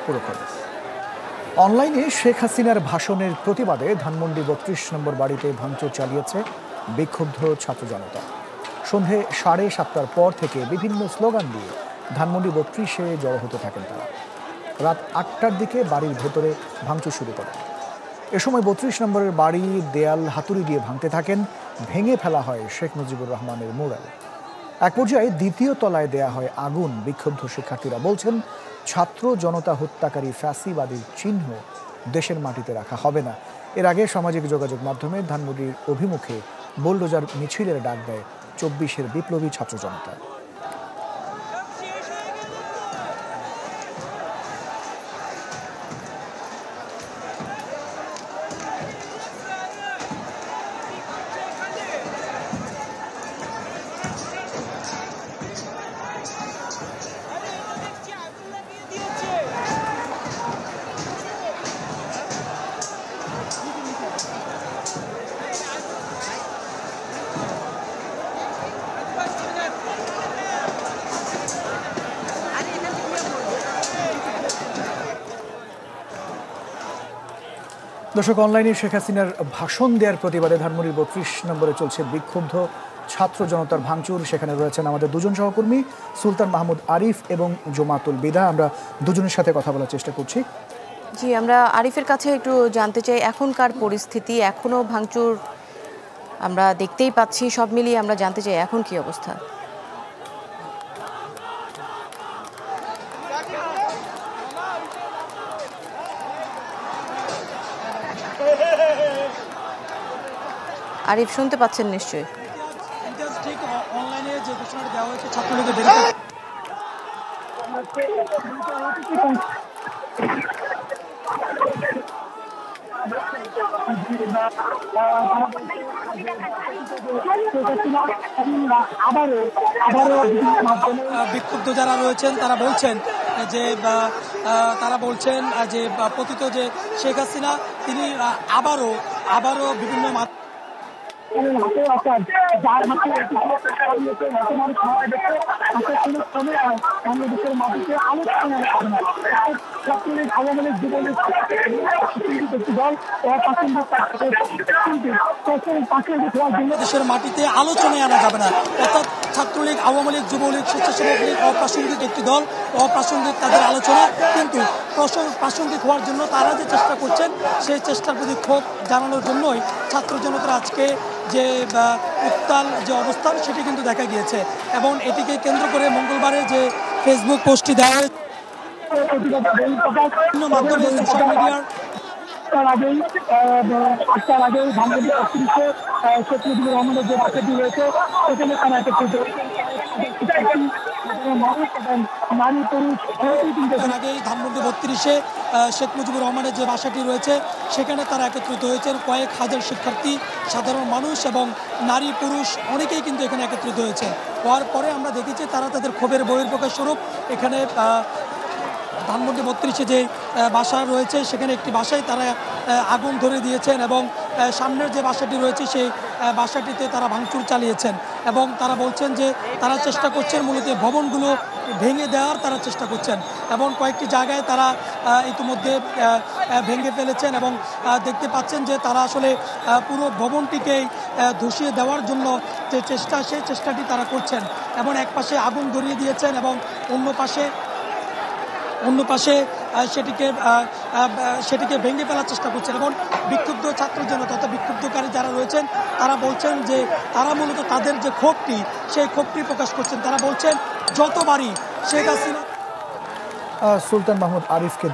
পুরো খবর। অনলাইনে শেখ হাসিনার ভাষণের প্রতিবাদে ধানমন্ডি ৩২ নম্বর বাড়িতে ভাঙচুর চালিয়েছে বিক্ষুব্ধ ছাত্র জনতা। সন্ধে ৭:৩০ পর থেকে বিভিন্ন স্লোগান দিয়ে ধানমন্ডি ৩২-এ জড়ো হতে থাকেন তারা। রাত ৮টার দিকে বাড়ির ভেতরে ভাঙচুর শুরু করেন। এ সময় ৩২ নম্বরের বাড়ির দেয়াল হাতুড়ি দিয়ে ভাঙতে থাকেন। ভেঙে ফেলা হয় শেখ মুজিবুর রহমানের মুরাল। এক পর্যায়ে দ্বিতীয় তলায় দেয়া হয় আগুন। বিক্ষুব্ধ শিক্ষার্থীরা বলছেন, ছাত্র জনতা হত্যাকারী ফ্যাসিবাদীর চিহ্ন দেশের মাটিতে রাখা হবে না। এর আগে সামাজিক যোগাযোগ মাধ্যমে ধানমন্ডির অভিমুখে বুলডোজার মিছিলের ডাক দেয় ২৪-এর বিপ্লবী ছাত্র জনতা। দর্শক, অনলাইনে শেখ হাসিনার ভাষণ দেওয়ার প্রতিবাদে ধানমন্ডির ৩২ নম্বরে চলছে বিক্ষুব্ধ ছাত্র জনতার ভাঙচুর। সেখানে রয়েছেন আমাদের দুজন সহকর্মী, সুলতান মাহমুদ আরিফ এবং জুমাতুল বিদা। আমরা দুজনের সাথে কথা বলার চেষ্টা করছি। জি, আমরা আরিফের কাছে একটু জানতে চাই এখনকার পরিস্থিতি। এখনো ভাঙচুর আমরা দেখতেই পাচ্ছি, সব মিলিয়ে আমরা জানতে চাই এখন কি অবস্থা। আরিফ শুনতে পাচ্ছেন নিশ্চয়ই? ঠিক অনলাইনে যে ঘোষণাটা দেওয়া হয়েছে ছাত্রলীগের বিক্ষুব্ধ যারা রয়েছেন তারা বলছেন যে পতিত যে শেখ হাসিনা তিনি আবারও বিভিন্ন দেশের মাটিতে আলোচনায় আনা যাবে না, অর্থাৎ ছাত্রলীগ, আওয়ামী লীগ, যুবলীগ, স্বেচ্ছাসেবক লীগ অপ্রাসঙ্গিক একটি দল, অপ্রাসঙ্গিক তাদের আলোচনা, কিন্তু প্রাসঙ্গিক হওয়ার জন্য তারা যে চেষ্টা করছেন সেই চেষ্টার প্রতি ক্ষোভ জানানোর জন্যই ছাত্র জনতার আজকে যে উত্তাল যে অবস্থান সেটি কিন্তু দেখা গিয়েছে। এবং এটিকে কেন্দ্র করে মঙ্গলবারে যে ফেসবুক পোস্টটি দেওয়া হয়েছে মাধ্যমে সোশ্যাল মিডিয়ার আগেই ধানমন্ডি ৩২-এ শেখ মুজিবুর রহমানের যে বাসাটি রয়েছে সেখানে তারা একত্রিত হয়েছেন। কয়েক হাজার শিক্ষার্থী, সাধারণ মানুষ এবং নারী পুরুষ অনেকেই কিন্তু এখানে একত্রিত হয়েছে। হওয়ার পরে আমরা দেখেছি তারা তাদের ক্ষোভের বহিঃপ্রকাশ স্বরূপ এখানে ধানমন্ডি ৩২-এ যে বাসা রয়েছে সেখানে একটি বাসায় তারা আগুন ধরে দিয়েছেন এবং সামনের যে বাসাটি রয়েছে সেই বাসাটিতে তারা ভাঙচুর চালিয়েছেন। এবং তারা বলছেন যে তারা চেষ্টা করছেন মূলত ভবনগুলো ভেঙে দেওয়ার তারা চেষ্টা করছেন এবং কয়েকটি জায়গায় তারা ইতিমধ্যে ভেঙে ফেলেছেন এবং দেখতে পাচ্ছেন যে তারা আসলে পুরো ভবনটিকেই ধসিয়ে দেওয়ার জন্য যে চেষ্টা সেই চেষ্টাটি তারা করছেন এবং এক পাশে আগুন ধরিয়ে দিয়েছেন এবং অন্য পাশে সেটিকে ভেঙে ফেলার চেষ্টা করছেন। এবং বিক্ষুব্ধ ছাত্র জনতা তথা বিক্ষুব্ধকারী যারা রয়েছেন তারা বলছেন যে তারা মূলত তাদের যে ক্ষোভটি সেই ক্ষোভটি প্রকাশ করছেন। তারা বলছেন যতবারই শেখ হাসিনা। সুলতান মাহমুদ আরিফকে